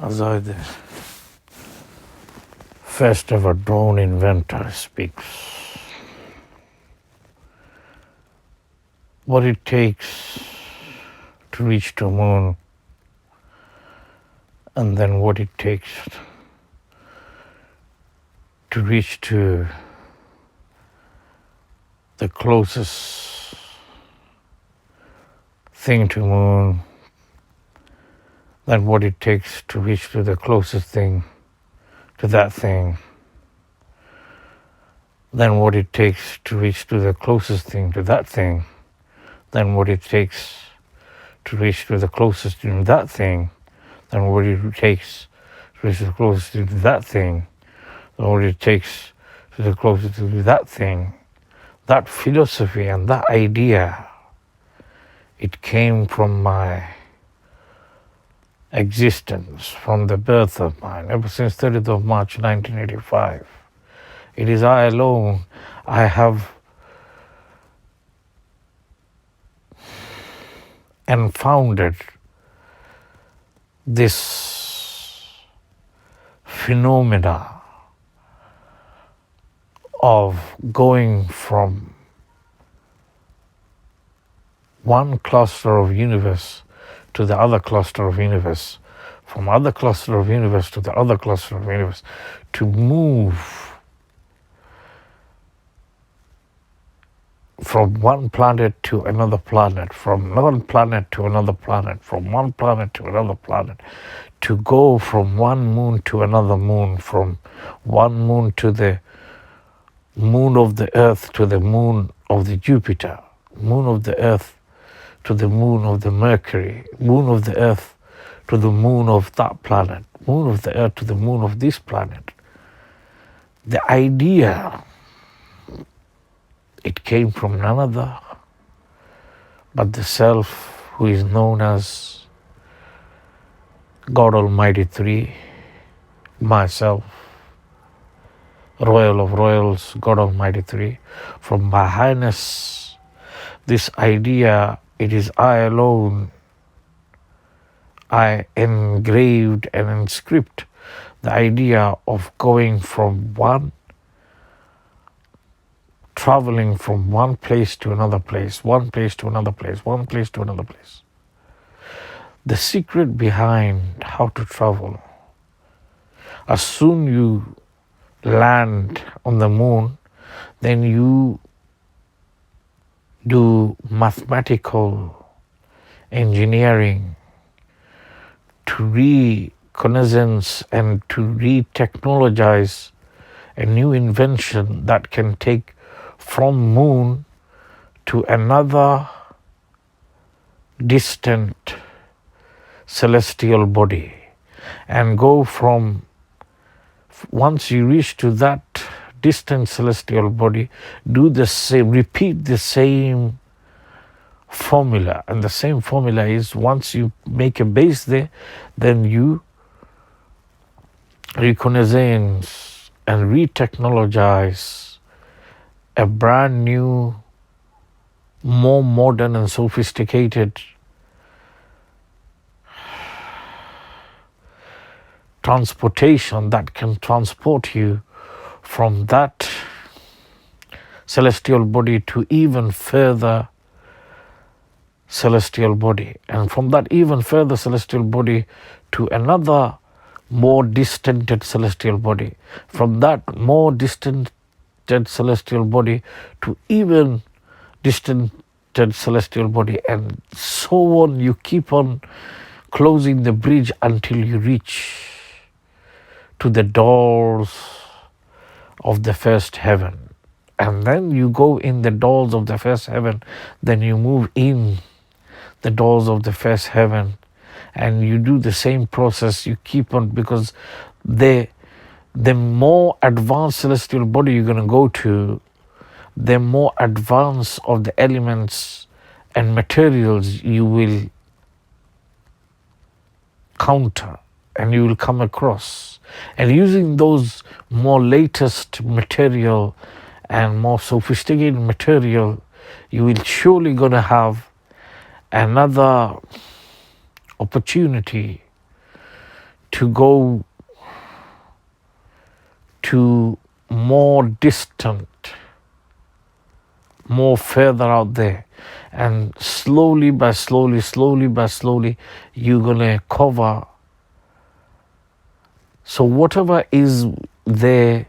As I, the first ever drone inventor, speaks, what it takes to reach the moon, and then what it takes to reach to the closest thing to moon, then what it takes to reach to the closest thing to that thing, then what it takes to reach to the closest thing to that thing, then what it takes to reach to the closest thing to that thing, then what it takes to reach to the closest thing to that thing, then what it takes to the closest to that thing. That philosophy and that idea, it came from my existence, from the birth of mine, ever since 30th of March 1985. It is I alone. I have enfounded this phenomena of going from one cluster of universe to the other cluster of universe, from other cluster of universe to the other cluster of universe, to move from one planet to another planet, from one planet to another planet, from one planet to another planet, to go from one moon to another moon, from one moon to the moon of the Earth to the moon of the Jupiter, moon of the Earth to the moon of the Mercury, moon of the Earth to the moon of that planet, moon of the Earth to the moon of this planet. The idea, it came from none other but the Self, who is known as God Almighty Three, myself, Royal of Royals, God Almighty Three. From my Highness, this idea, it is I alone. I engraved and inscript the idea of going from one, traveling from one place to another place, one place to another place, one place to another place. The secret behind how to travel, as soon you land on the moon, then you do mathematical engineering to reconnaissance and to re-technologize a new invention that can take from moon to another distant celestial body, and go from, once you reach to that distant celestial body, do the same, repeat the same formula. And the same formula is, once you make a base there, then you reconnaissance and re-technologize a brand new, more modern and sophisticated transportation that can transport you from that celestial body to even further celestial body, and from that even further celestial body to another more distant celestial body, from that more distant celestial body to even distant celestial body, and so on. You keep on closing the bridge until you reach to the doors of the first heaven. And then you go in the doors of the first heaven, then you move in the doors of the first heaven, and you do the same process. You keep on, because the more advanced celestial body you're going to go to, the more advanced of the elements and materials you will counter and you will come across. And using those more latest material and more sophisticated material, you will surely going to have another opportunity to go to more distant, more further out there. And slowly by slowly, you're going to cover. So whatever is there,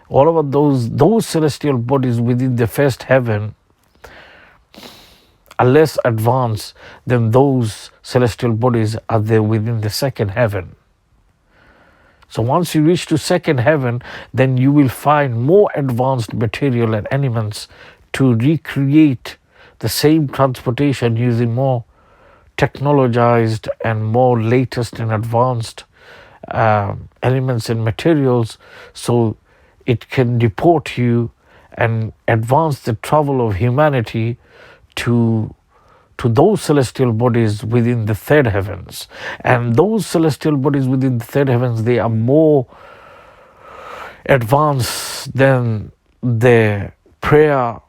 all of those celestial bodies within the first heaven are less advanced than those celestial bodies are there within the second heaven. So once you reach to second heaven, then you will find more advanced material and elements to recreate the same transportation using more technologized and more latest and advanced elements and materials, so it can deport you and advance the travel of humanity to those celestial bodies within the third heavens. And those celestial bodies within the third heavens, they are more advanced than the prayer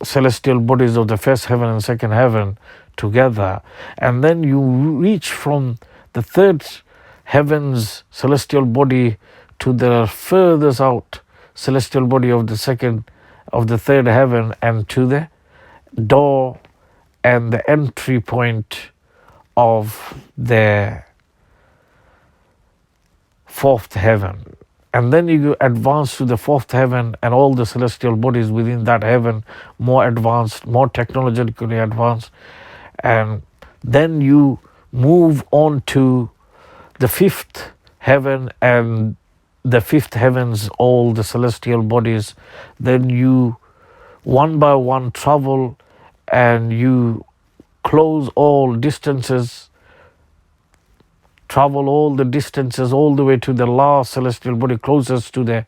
celestial bodies of the first heaven and second heaven together. And then you reach from the third heaven's celestial body to the furthest out celestial body of the third heaven, and to the door and the entry point of the fourth heaven. And then you advance to the fourth heaven and all the celestial bodies within that heaven, more advanced, more technologically advanced. And then you move on to the fifth heaven, and the fifth heavens, all the celestial bodies. Then you one by one travel, and you close all distances, travel all the distances all the way to the last celestial body closest to the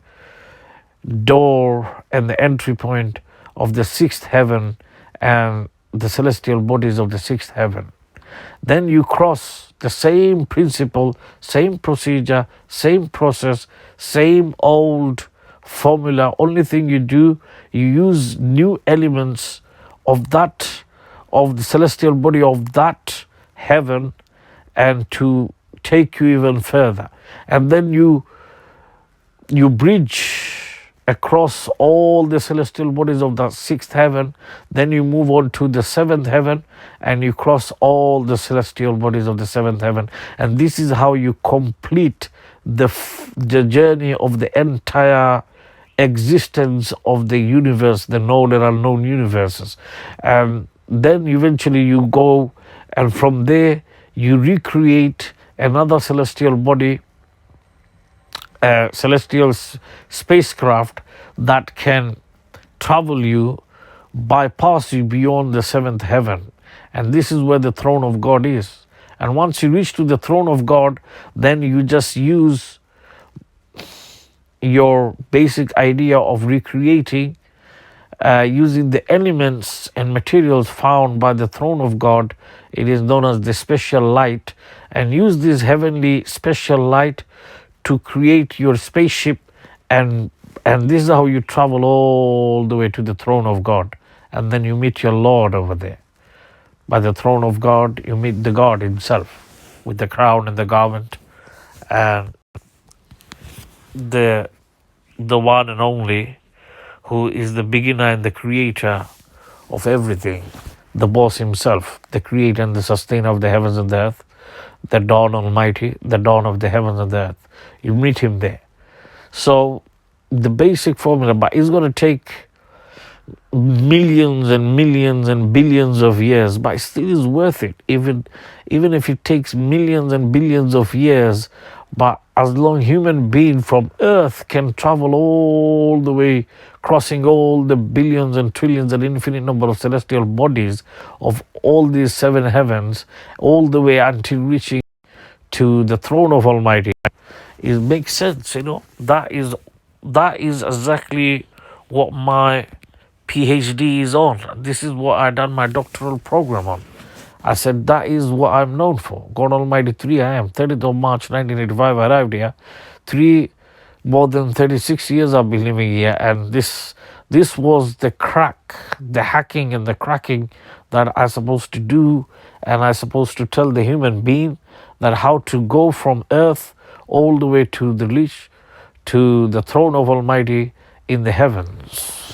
door and the entry point of the sixth heaven and the celestial bodies of the sixth heaven. Then you cross the same principle, same procedure, same process, same old formula. Only thing you do, you use new elements of the celestial body of that heaven, and to take you even further. And then you bridge across all the celestial bodies of the sixth heaven. Then you move on to the seventh heaven, and you cross all the celestial bodies of the seventh heaven. And this is how you complete the journey of the entire existence of the universe, the known and unknown universes. And then eventually you go, and from there you recreate another celestial body, celestial spacecraft that can travel you, bypass you beyond the seventh heaven. And this is where the throne of God is. And once you reach to the throne of God, then you just use your basic idea of recreating using the elements and materials found by the throne of God. It is known as the special light, and use this heavenly special light to create your spaceship, and this is how you travel all the way to the throne of God. And then you meet your Lord over there. By the throne of God, you meet the God himself with the crown and the garment, and the one and only, who is the beginner and the creator of everything, the boss himself, the creator and the sustainer of the heavens and the earth, the dawn almighty, the dawn of the heavens and the earth. You meet him there. So the basic formula, but it's going to take millions and millions and billions of years, but it still is worth it, even if it takes millions and billions of years. But as long human being from earth can travel all the way, crossing all the billions and trillions and infinite number of celestial bodies of all these seven heavens, all the way until reaching to the throne of Almighty, it makes sense. That is exactly what my PhD is on. This is what I done my doctoral program on. I said, that is what I'm known for. God Almighty 3 I am. 30th of March 1985 I arrived here. More than 36 years I've been living here, and this was the hacking and the cracking that I'm supposed to do, and I'm supposed to tell the human being that how to go from earth all the way to the reach to the throne of Almighty in the heavens.